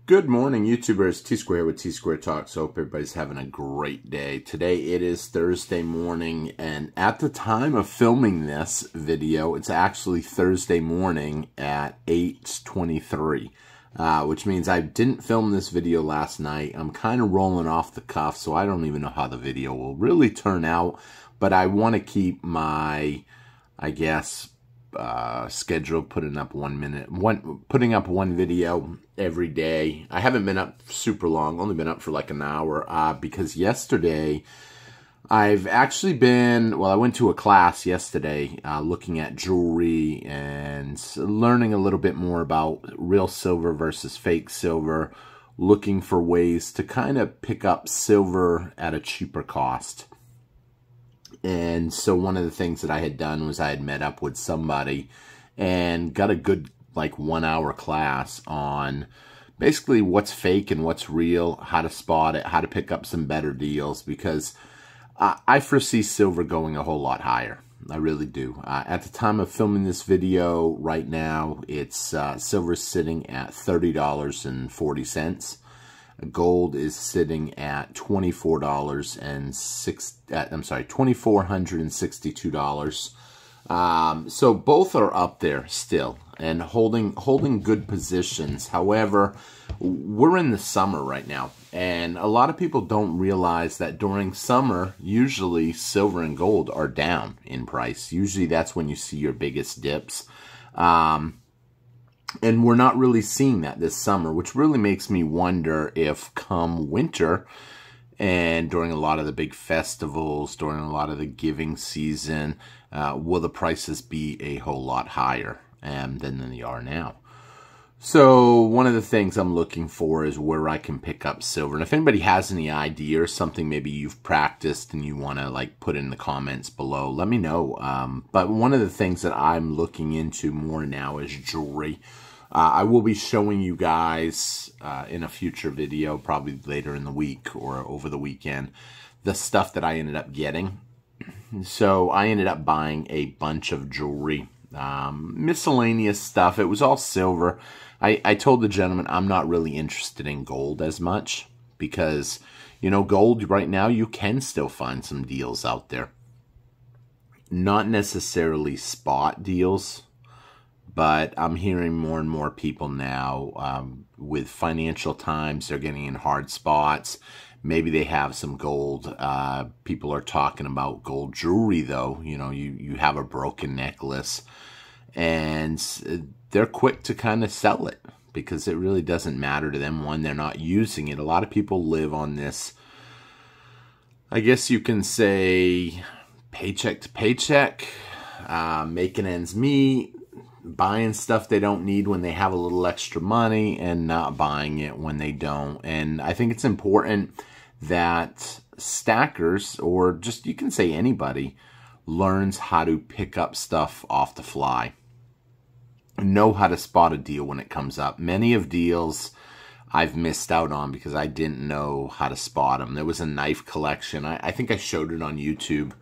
Good morning, YouTubers. T-Square with T-Square Talks. Hope everybody's having a great day. Today it is Thursday morning, and at the time of filming this video, it's actually Thursday morning at 8:23, which means I didn't film this video last night. I'm kind of rolling off the cuff, so I don't even know how the video will really turn out, but I want to keep my, I guess, schedule putting up putting up one video every day. I haven't been up super long, only been up for like an hour, because yesterday I've actually been, well, I went to a class yesterday looking at jewelry and learning a little bit more about real silver versus fake silver, looking for ways to kind of pick up silver at a cheaper cost. And so one of the things that I had done was I had met up with somebody and got a good like 1 hour class on basically what's fake and what's real, how to spot it, how to pick up some better deals, because I foresee silver going a whole lot higher. I really do. At the time of filming this video right now, it's silver sitting at $30.40. Gold is sitting at $2,462. So both are up there still and holding good positions. However, we're in the summer right now, and a lot of people don't realize that during summer, usually silver and gold are down in price. Usually that's when you see your biggest dips. And we're not really seeing that this summer, which really makes me wonder if come winter and during a lot of the big festivals, during a lot of the giving season, will the prices be a whole lot higher than they are now. So one of the things I'm looking for is where I can pick up silver. And if anybody has any idea or something maybe you've practiced and you want to like put in the comments below, let me know. But one of the things that I'm looking into more now is jewelry. I will be showing you guys in a future video, probably later in the week or over the weekend, the stuff that I ended up getting. So I ended up buying a bunch of jewelry, miscellaneous stuff. It was all silver. I told the gentleman I'm not really interested in gold as much because, you know, gold right now, you can still find some deals out there. Not necessarily spot deals, but I'm hearing more and more people now with financial times, they're getting in hard spots. Maybe they have some gold. People are talking about gold jewelry, though. You know, you have a broken necklace, and they're quick to kind of sell it because it really doesn't matter to them. One, they're not using it. A lot of people live on this, I guess you can say, paycheck to paycheck, making ends meet, buying stuff they don't need when they have a little extra money and not buying it when they don't. And I think it's important that stackers, or just you can say anybody, learns how to pick up stuff off the fly. Know how to spot a deal when it comes up. Many of deals I've missed out on because I didn't know how to spot them. There was a knife collection. I think I showed it on YouTube.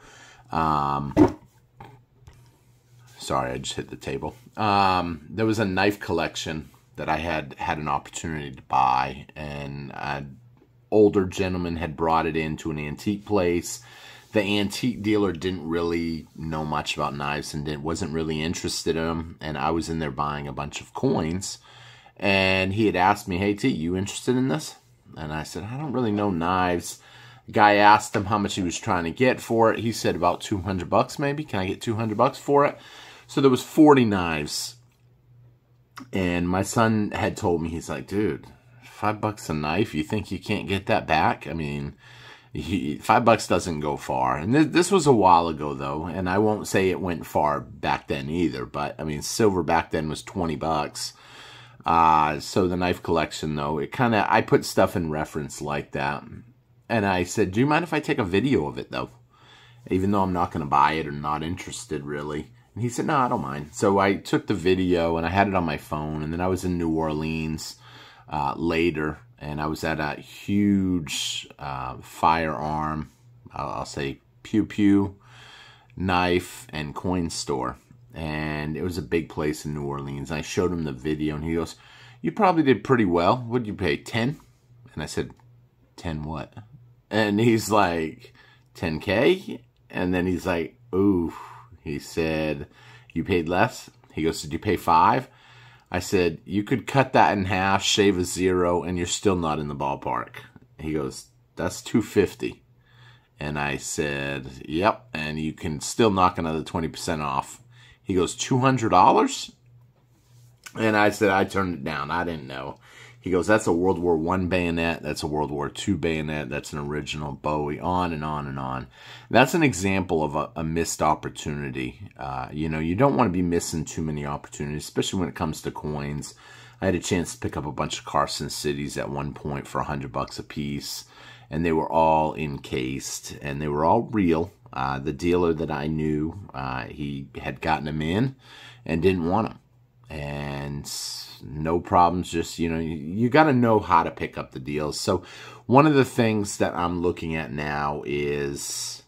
Sorry, I just hit the table. There was a knife collection that I had an opportunity to buy, and an older gentleman had brought it into an antique place. The antique dealer didn't really know much about knives and wasn't really interested in them, and I was in there buying a bunch of coins, and he had asked me, "Hey T, you interested in this?" And I said, "I don't really know knives." The guy asked him how much he was trying to get for it. He said about 200 bucks maybe. Can I get 200 bucks for it? So there was 40 knives, and my son had told me, he's like, "Dude, $5 a knife, you think you can't get that back?" I mean, $5 doesn't go far. And this was a while ago, though, and I won't say it went far back then either, but, I mean, silver back then was 20 bucks. So the knife collection, though, I put stuff in reference like that. And I said, "Do you mind if I take a video of it, though? Even though I'm not going to buy it or not interested, really." And he said, "No, I don't mind." So I took the video, and I had it on my phone, and then I was in New Orleans later, and I was at a huge firearm, I'll say pew-pew, knife, and coin store. And it was a big place in New Orleans. I showed him the video, and he goes, you probably did pretty well. What did you pay, 10? And I said, 10 what? And he's like, 10K? And then he's like, ooh. He said, you paid less? He goes, did you pay 5? I said, you could cut that in half, shave a 0, and you're still not in the ballpark. He goes, that's 250. And I said, yep, and you can still knock another 20% off. He goes, $200? And I said, I turned it down. I didn't know. He goes, that's a World War I bayonet. That's a World War II bayonet. That's an original Bowie, on and on and on. That's an example of a missed opportunity. You know, you don't want to be missing too many opportunities, especially when it comes to coins. I had a chance to pick up a bunch of Carson Cities at one point for $100 a piece, and they were all encased, and they were all real. The dealer that I knew, he had gotten them in and didn't want them. And no problems, just, you know, you got to know how to pick up the deals. So one of the things that I'm looking at now is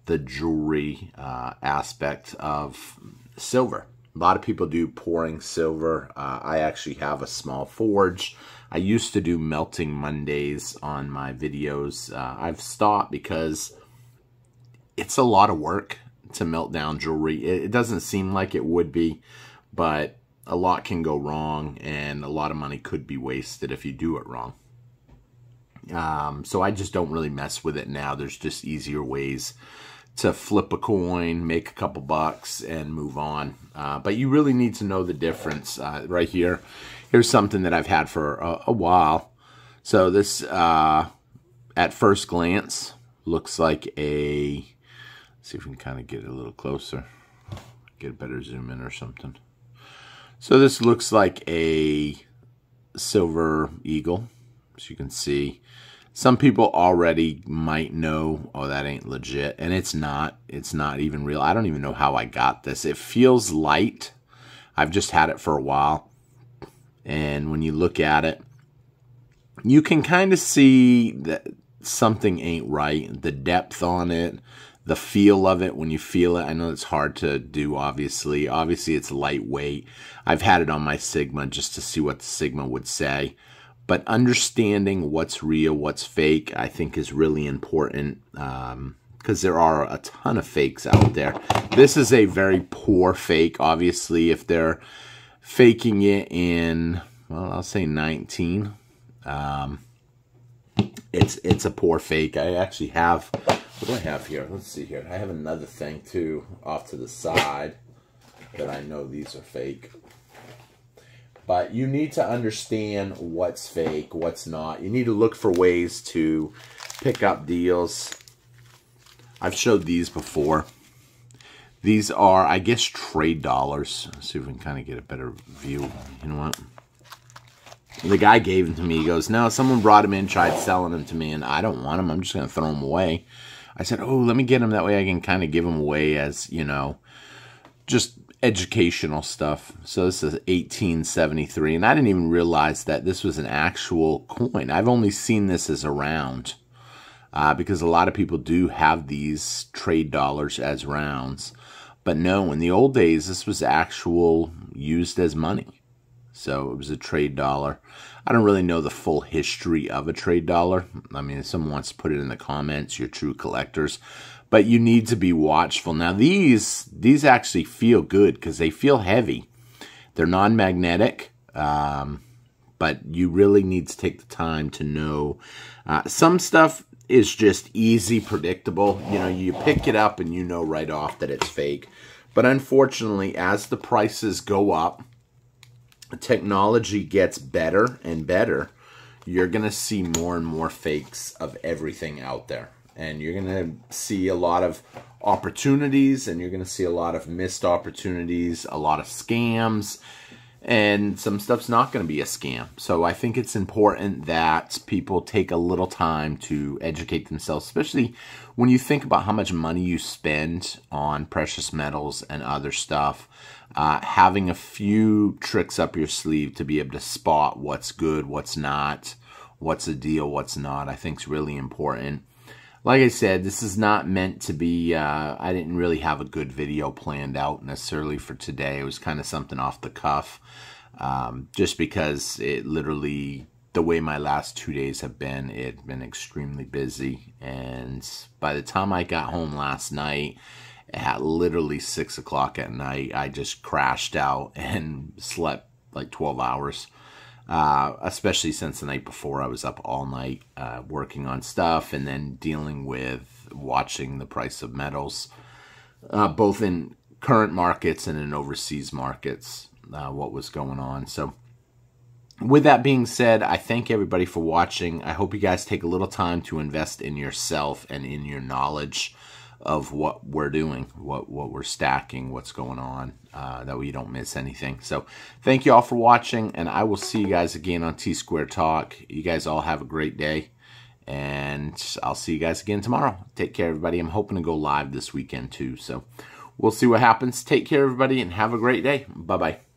the jewelry aspect of silver. A lot of people do pouring silver. I actually have a small forge. I used to do melting Mondays on my videos. I've stopped because it's a lot of work to melt down jewelry. It doesn't seem like it would be, but a lot can go wrong, and a lot of money could be wasted if you do it wrong. So I just don't really mess with it now. There's just easier ways to flip a coin, make a couple bucks, and move on. But you really need to know the difference. Right here, here's something that I've had for a while. So this, at first glance, looks like a... Let's see if we can kind of get it a little closer. Get a better zoom in or something. So this looks like a silver eagle, as you can see. Some people already might know, oh, that ain't legit, and it's not. It's not even real. I don't even know how I got this. It feels light. I've just had it for a while, and when you look at it, you can kind of see that something ain't right. The depth on it, the feel of it when you feel it. I know it's hard to do, obviously. Obviously, it's lightweight. I've had it on my Sigma just to see what the Sigma would say. But understanding what's real, what's fake, I think is really important, because there are a ton of fakes out there. This is a very poor fake. Obviously, if they're faking it in, well, I'll say 19, it's a poor fake. I actually have... What do I have here? Let's see here. I have another thing, too, off to the side that I know these are fake. But you need to understand what's fake, what's not. You need to look for ways to pick up deals. I've showed these before. These are, I guess, trade dollars. Let's see if we can kind of get a better view. You know what? The guy gave them to me. He goes, no, someone brought them in, tried selling them to me, and I don't want them. I'm just going to throw them away. I said, oh, let me get them. That way I can kind of give them away as, you know, just educational stuff. So this is 1873, and I didn't even realize that this was an actual coin. I've only seen this as a round, because a lot of people do have these trade dollars as rounds. But no, in the old days, this was actual used as money. So it was a trade dollar. I don't really know the full history of a trade dollar. I mean, if someone wants to put it in the comments, you're true collectors. But you need to be watchful. Now, these actually feel good because they feel heavy. They're non-magnetic, but you really need to take the time to know. Some stuff is just easy, predictable. You know, you pick it up and you know right off that it's fake. But unfortunately, as the prices go up, technology gets better and better, you're going to see more and more fakes of everything out there. And you're going to see a lot of opportunities, and you're going to see a lot of missed opportunities, a lot of scams, and some stuff's not going to be a scam. So I think it's important that people take a little time to educate themselves, especially when you think about how much money you spend on precious metals and other stuff. Having a few tricks up your sleeve to be able to spot what's good, what's not, what's a deal, what's not, I think is really important. Like I said, this is not meant to be, I didn't really have a good video planned out necessarily for today. It was kind of something off the cuff. just because it literally, the way my last 2 days have been, it's been extremely busy. And by the time I got home last night, at literally 6 o'clock at night, I just crashed out and slept like 12 hours. Especially since the night before I was up all night working on stuff and then dealing with watching the price of metals, both in current markets and in overseas markets, what was going on. So with that being said, I thank everybody for watching. I hope you guys take a little time to invest in yourself and in your knowledge of what we're doing, what we're stacking, what's going on, that way you don't miss anything. So thank you all for watching, and I will see you guys again on T-Square Talk. You guys all have a great day, and I'll see you guys again tomorrow. Take care, everybody. I'm hoping to go live this weekend too, so we'll see what happens. Take care, everybody, and have a great day. Bye-bye.